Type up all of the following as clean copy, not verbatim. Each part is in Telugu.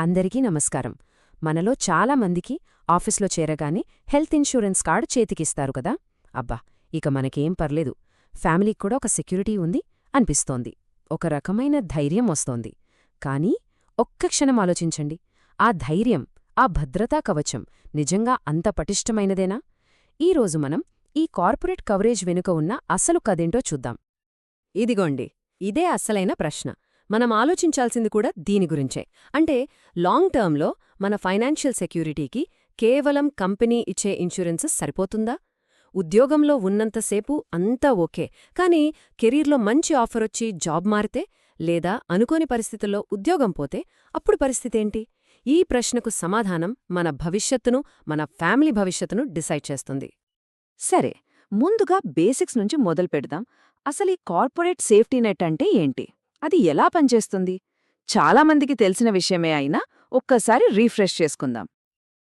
అందరికీ నమస్కారం. మనలో చాలా మందికి ఆఫీస్లో చేరగానే హెల్త్ ఇన్సూరెన్స్ కార్డు చేతికిస్తారు కదా. అబ్బా, ఇక మనకేం పర్లేదు, ఫ్యామిలీకి కూడా ఒక సెక్యూరిటీ ఉంది అనిపిస్తోంది. ఒక రకమైన ధైర్యం వస్తోంది. కానీ ఒక్క క్షణం ఆలోచించండి, ఆ ధైర్యం, ఆ భద్రతా కవచం నిజంగా అంత పటిష్టమైనదేనా? ఈరోజు మనం ఈ కార్పొరేట్ కవరేజ్ వెనుక ఉన్న అసలు కదేంటో చూద్దాం. ఇదిగోండి, ఇదే అస్సలైన ప్రశ్న. మనం ఆలోచించాల్సింది కూడా దీని గురించే. అంటే లాంగ్ టర్మ్లో మన ఫైనాన్షియల్ సెక్యూరిటీకి కేవలం కంపెనీ ఇచ్చే ఇన్సూరెన్సెస్ సరిపోతుందా? ఉద్యోగంలో ఉన్నంతసేపు అంతా ఓకే, కానీ కెరీర్లో మంచి ఆఫరొచ్చి జాబ్ మారితే, లేదా అనుకోని పరిస్థితుల్లో ఉద్యోగం పోతే అప్పుడు పరిస్థితేంటి? ఈ ప్రశ్నకు సమాధానం మన భవిష్యత్తును, మన ఫ్యామిలీ భవిష్యత్తును డిసైడ్ చేస్తుంది. సరే, ముందుగా బేసిక్స్ నుంచి మొదలుపెడదాం. అసలు ఈ కార్పొరేట్ సేఫ్టీ నెట్ అంటే ఏంటి? అది ఎలా పనిచేస్తుంది? చాలామందికి తెలిసిన విషయమే అయినా ఒక్కసారి రీఫ్రెష్ చేసుకుందాం.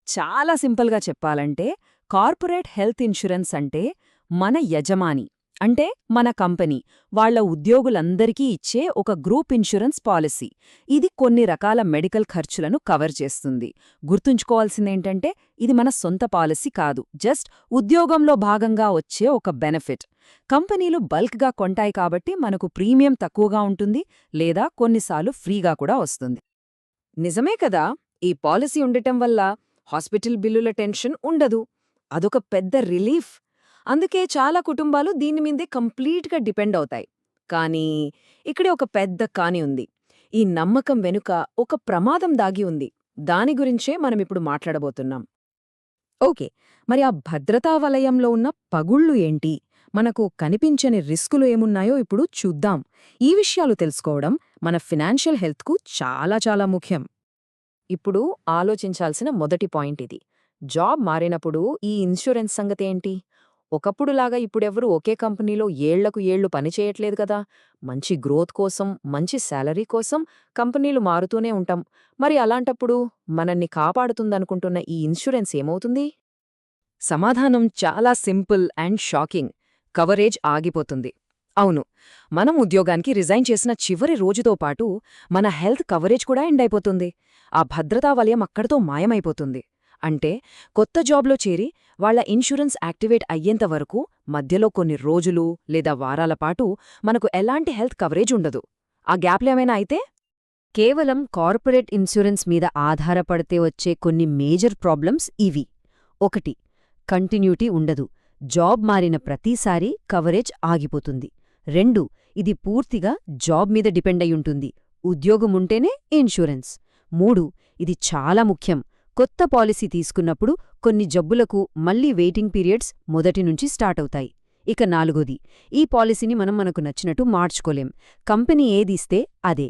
చాలా సింపుల్గా చెప్పాలంటే, కార్పొరేట్ హెల్త్ ఇన్సూరెన్స్ అంటే మన యజమాని, అంటే మన కంపెనీ, వాళ్ల ఉద్యోగులందరికీ ఇచ్చే ఒక గ్రూప్ ఇన్సూరెన్స్ పాలసీ. ఇది కొన్ని రకాల మెడికల్ ఖర్చులను కవర్ చేస్తుంది. గుర్తుంచుకోవాల్సిందేంటంటే, ఇది మన సొంత పాలసీ కాదు, జస్ట్ ఉద్యోగంలో భాగంగా వచ్చే ఒక బెనిఫిట్. కంపెనీలు బల్క్గా కొంటాయి కాబట్టి మనకు ప్రీమియం తక్కువగా ఉంటుంది, లేదా కొన్నిసార్లు ఫ్రీగా కూడా వస్తుంది. నిజమే కదా, ఈ పాలసీ ఉండటం వల్ల హాస్పిటల్ బిల్లుల టెన్షన్ ఉండదు. అదొక పెద్ద రిలీఫ్. అందుకే చాలా కుటుంబాలు దీని మీదే కంప్లీట్గా డిపెండ్ అవుతాయి. కానీ ఇక్కడే ఒక పెద్ద కాని ఉంది. ఈ నమ్మకం వెనుక ఒక ప్రమాదం దాగి ఉంది. దాని గురించే మనమిప్పుడు మాట్లాడబోతున్నాం. ఓకే, మరి ఆ భద్రతా వలయంలో ఉన్న పగుళ్ళు ఏంటి? మనకు కనిపించని రిస్కులు ఏమున్నాయో ఇప్పుడు చూద్దాం. ఈ విషయాలు తెలుసుకోవడం మన ఫినాన్షియల్ హెల్త్కు చాలా చాలా ముఖ్యం. ఇప్పుడు ఆలోచించాల్సిన మొదటి పాయింట్ ఇది. జాబ్ మారినప్పుడు ఈ ఇన్సూరెన్స్ సంగతేంటి? ఒకప్పుడులాగా ఇప్పుడెవరూ ఒకే కంపెనీలో ఏళ్లకు ఏళ్లు పనిచేయట్లేదు కదా. మంచి గ్రోత్ కోసం, మంచి శాలరీ కోసం కంపెనీలు మారుతూనే ఉంటాం. మరి అలాంటప్పుడు మనల్ని కాపాడుతుందనుకుంటున్న ఈ ఇన్సూరెన్స్ ఏమవుతుంది? సమాధానం చాలా సింపుల్ అండ్ షాకింగ్. కవరేజ్ ఆగిపోతుంది. అవును, మనం ఉద్యోగానికి రిజైన్ చేసిన చివరి రోజుతో పాటు మన హెల్త్ కవరేజ్ కూడా ఎండ్ అయిపోతుంది. ఆ భద్రతా వలయం అక్కడితో మాయమైపోతుంది. అంటే కొత్త జాబ్లో చేరి వాళ్ల ఇన్సూరెన్స్ యాక్టివేట్ అయ్యేంతవరకు మధ్యలో కొన్ని రోజులు లేదా వారాల పాటు మనకు ఎలాంటి హెల్త్ కవరేజ్ ఉండదు. ఆ గ్యాప్లేమైనా అయితే కేవలం కార్పొరేట్ ఇన్సూరెన్స్ మీద ఆధారపడితే వచ్చే కొన్ని మేజర్ ప్రాబ్లమ్స్ ఇవి. 1. కంటిన్యూటీ ఉండదు. జాబ్ మారిన ప్రతిసారీ కవరేజ్ ఆగిపోతుంది. 2. ఇది పూర్తిగా జాబ్ మీద డిపెండయ్యుంటుంది. ఉద్యోగముంటేనే ఇన్సూరెన్స్. 3. ఇది చాలా ముఖ్యం. కొత్త పాలసీ తీసుకున్నప్పుడు కొన్ని జబ్బులకు మళ్లీ వెయిటింగ్ పీరియడ్స్ మొదటి నుంచి స్టార్ట్ అవుతాయి. ఇక 4. ఈ పాలసీని మనం మనకు నచ్చినట్టు మార్చుకోలేం. కంపెనీ ఏదిస్తే అదే.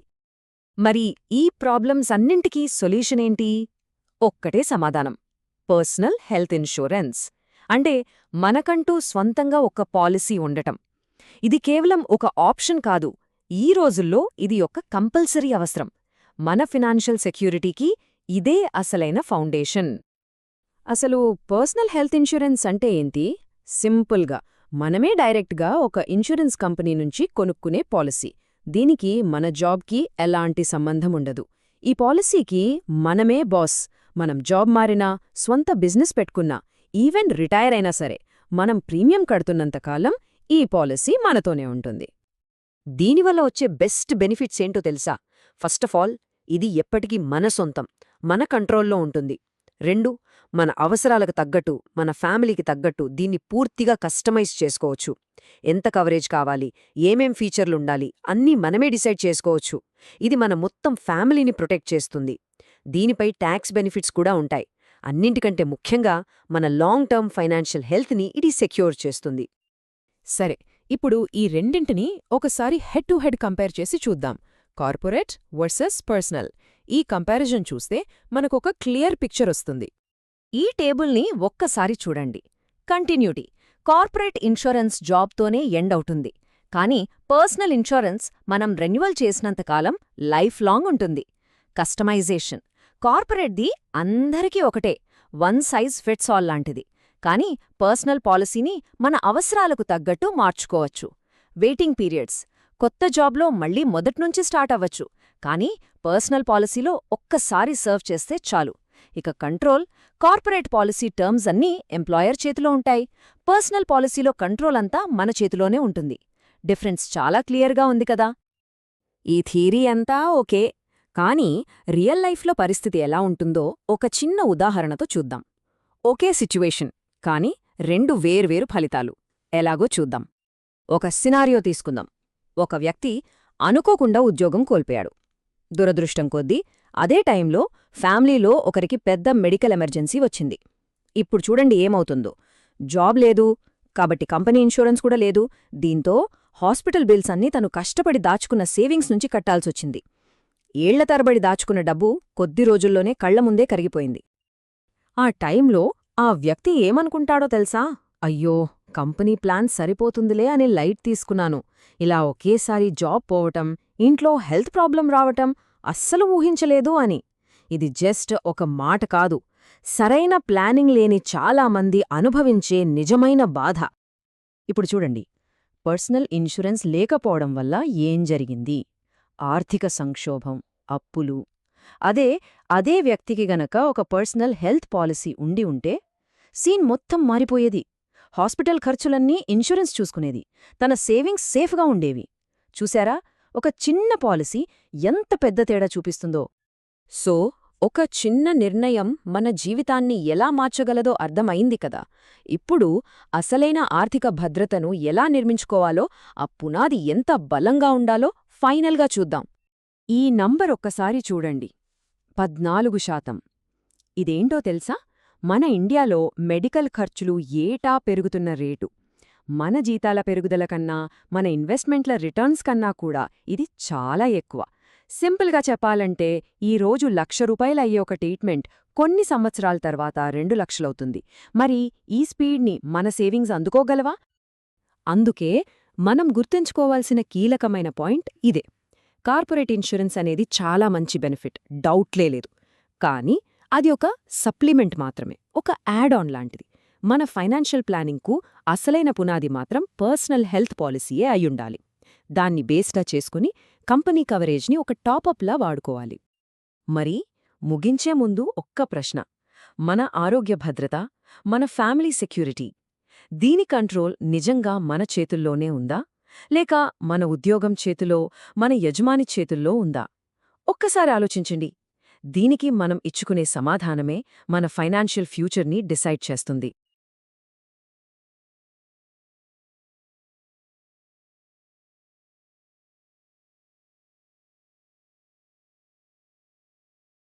మరి ఈ ప్రాబ్లమ్స్ అన్నింటికీ సొల్యూషన్ ఏంటి? ఒక్కటే సమాధానం: పర్సనల్ హెల్త్ ఇన్సూరెన్స్. అంటే మనకంటూ స్వంతంగా ఒక పాలసీ ఉండటం. ఇది కేవలం ఒక ఆప్షన్ కాదు, ఈ రోజుల్లో ఇది ఒక కంపల్సరీ అవసరం. మన ఫినాన్షియల్ సెక్యూరిటీకి ఇదే అసలైన ఫౌండేషన్. అసలు పర్సనల్ హెల్త్ ఇన్సూరెన్స్ అంటే ఏంటి? సింపుల్గా, మనమే డైరెక్ట్గా ఒక ఇన్సూరెన్స్ కంపెనీ నుంచి కొనుక్కునే పాలసీ. దీనికి మన జాబ్కి ఎలాంటి సంబంధం ఉండదు. ఈ పాలసీకి మనమే బాస్. మనం జాబ్ మారినా, స్వంత బిజినెస్ పెట్టుకున్నా, ఈవెన్ రిటైర్ అయినా సరే, మనం ప్రీమియం కడుతున్నంతకాలం ఈ పాలసీ మనతోనే ఉంటుంది. దీనివల్ల వచ్చే బెస్ట్ బెనిఫిట్స్ ఏంటో తెలుసా? ఫస్ట్ ఆఫ్ ఆల్, ఇది ఎప్పటికీ మన సొంతం, మన కంట్రోల్లో ఉంటుంది. 2. మన అవసరాలకు తగ్గట్టు, మన ఫ్యామిలీకి తగ్గట్టు దీన్ని పూర్తిగా కస్టమైజ్ చేసుకోవచ్చు. ఎంత కవరేజ్ కావాలి, ఏమేం ఫీచర్లుండాలి అన్నీ మనమే డిసైడ్ చేసుకోవచ్చు. ఇది మన మొత్తం ఫ్యామిలీని ప్రొటెక్ట్ చేస్తుంది. దీనిపై ట్యాక్స్ బెనిఫిట్స్ కూడా ఉంటాయి. అన్నింటికంటే ముఖ్యంగా మన లాంగ్ టర్మ్ ఫైనాన్షియల్ హెల్త్ని ఇది సెక్యూర్ చేస్తుంది. సరే, ఇప్పుడు ఈ రెండింటినీ ఒకసారి హెడ్ టు హెడ్ కంపేర్ చేసి చూద్దాం. Corporate versus personal. ఈ కంపారిజన్ చూస్తే మనకొక క్లియర్ పిక్చర్ వస్తుంది. ఈ టేబుల్ని ఒక్కసారి చూడండి. కంటిన్యూటీ: కార్పొరేట్ ఇన్సూరెన్స్ జాబ్తోనే ఎండ్ అవుతుంది. కానీ పర్సనల్ ఇన్సూరెన్స్ మనం రెన్యువల్ చేసినంతకాలం లైఫ్ లాంగ్ ఉంటుంది. కస్టమైజేషన్: కార్పొరేట్ది అందరికీ ఒకటే, వన్ సైజ్ ఫిట్స్ ఆల్ లాంటిది. కానీ పర్సనల్ పాలసీని మన అవసరాలకు తగ్గట్టు మార్చుకోవచ్చు. వెయిటింగ్ పీరియడ్స్: కొత్త జాబ్లో మళ్లీ మొదట్నుంచి స్టార్ట్ అవ్వచ్చు, కానీ పర్సనల్ పాలసీలో ఒక్కసారి సర్వ్ చేస్తే చాలు. ఇక కంట్రోల్, కార్పొరేట్ పాలసీ టర్మ్స్ అన్నీ ఎంప్లాయర్ చేతిలో ఉంటాయి. పర్సనల్ పాలసీలో కంట్రోల్ అంతా మన చేతిలోనే ఉంటుంది. డిఫరెన్స్ చాలా క్లియర్గా ఉంది కదా. ఈ థియరీ అంతా ఓకే, కానీ రియల్ లైఫ్లో పరిస్థితి ఎలా ఉంటుందో ఒక చిన్న ఉదాహరణతో చూద్దాం. ఒకే సిచ్యువేషన్, కానీ రెండు వేర్వేరు ఫలితాలు. ఎలాగో చూద్దాం. ఒక సినారియో తీసుకుందాం. ఒక వ్యక్తి అనుకోకుండా ఉద్యోగం కోల్పోయాడు. దురదృష్టం కొద్దీ అదే టైంలో ఫ్యామిలీలో ఒకరికి పెద్ద మెడికల్ ఎమర్జెన్సీ వచ్చింది. ఇప్పుడు చూడండి ఏమవుతుందో. జాబ్ లేదు, కాబట్టి కంపెనీ ఇన్సూరెన్స్ కూడా లేదు. దీంతో హాస్పిటల్ బిల్స్ అన్నీ తను కష్టపడి దాచుకున్న సేవింగ్స్ నుంచి కట్టాల్సొచ్చింది. ఏళ్ల తరబడి దాచుకున్న డబ్బు కొద్ది రోజుల్లోనే కళ్ల ముందే కరిగిపోయింది. ఆ టైంలో ఆ వ్యక్తి ఏమనుకుంటాడో తెలుసా? అయ్యో, కంపెనీ ప్లాన్ సరిపోతుందిలే అని లైట్ తీసుకున్నాను. ఇలా ఒకేసారి జాబ్ పోవటం, ఇంట్లో హెల్త్ ప్రాబ్లం రావటం అస్సలు ఊహించలేదు అని. ఇది జస్ట్ ఒక మాట కాదు, సరైన ప్లానింగ్ లేని చాలామంది అనుభవించే నిజమైన బాధ. ఇప్పుడు చూడండి, పర్సనల్ ఇన్సూరెన్స్ లేకపోవడం వల్ల ఏం జరిగింది? ఆర్థిక సంక్షోభం, అప్పులు. అదే వ్యక్తికి గనక ఒక పర్సనల్ హెల్త్ పాలసీ ఉండి ఉంటే సీన్ మొత్తం మారిపోయేది. హాస్పిటల్ ఖర్చులన్నీ ఇన్సూరెన్స్ చూసుకునేది, తన సేవింగ్స్ సేఫ్గా ఉండేవి. చూశారా, ఒక చిన్న పాలసీ ఎంత పెద్ద తేడా చూపిస్తుందో. సో, ఒక చిన్న నిర్ణయం మన జీవితాన్ని ఎలా మార్చగలదో అర్థమైంది కదా. ఇప్పుడు అసలైన ఆర్థిక భద్రతను ఎలా నిర్మించుకోవాలో, ఆ పునాది ఎంత బలంగా ఉండాలో ఫైనల్గా చూద్దాం. ఈ నంబర్ ఒక్కసారి చూడండి, 14%. ఇదేంటో తెలుసా? మన ఇండియాలో మెడికల్ ఖర్చులు ఏటా పెరుగుతున్న రేటు. మన జీతాల పెరుగుదల కన్నా, మన ఇన్వెస్ట్మెంట్ల రిటర్న్స్ కన్నా కూడా ఇది చాలా ఎక్కువ. సింపుల్గా చెప్పాలంటే, ఈరోజు ₹1,00,000 అయ్యే ఒక ట్రీట్మెంట్ కొన్ని సంవత్సరాల తర్వాత 2 లక్షలవుతుంది. మరి ఈ స్పీడ్ని మన సేవింగ్స్ అందుకోగలవా? అందుకే మనం గుర్తుంచుకోవాల్సిన కీలకమైన పాయింట్ ఇదే. కార్పొరేట్ ఇన్సూరెన్స్ అనేది చాలా మంచి బెనిఫిట్, డౌట్లే లేదు. కానీ అది ఒక సప్లిమెంట్ మాత్రమే, ఒక యాడ్ ఆన్ లాంటిది. మన ఫైనాన్షియల్ ప్లానింగ్కు అసలైన పునాది మాత్రం పర్సనల్ హెల్త్ పాలసీయే అయ్యుండాలి. దాన్ని బేస్గా చేసుకుని కంపెనీ కవరేజ్ని ఒక టాపప్లా వాడుకోవాలి. మరి ముగించే ముందు ఒక్క ప్రశ్న: మన ఆరోగ్య భద్రత, మన ఫ్యామిలీ సెక్యూరిటీ, దీని కంట్రోల్ నిజంగా మన చేతుల్లోనే ఉందా? లేక మన ఉద్యోగం చేతిలో, మన యజమాని చేతుల్లో ఉందా? ఒక్కసారి ఆలోచించండి. దీనికి మనం ఇచ్చుకునే సమాధానమే మన ఫైనాన్షియల్ ఫ్యూచర్ని డిసైడ్ చేస్తుంది.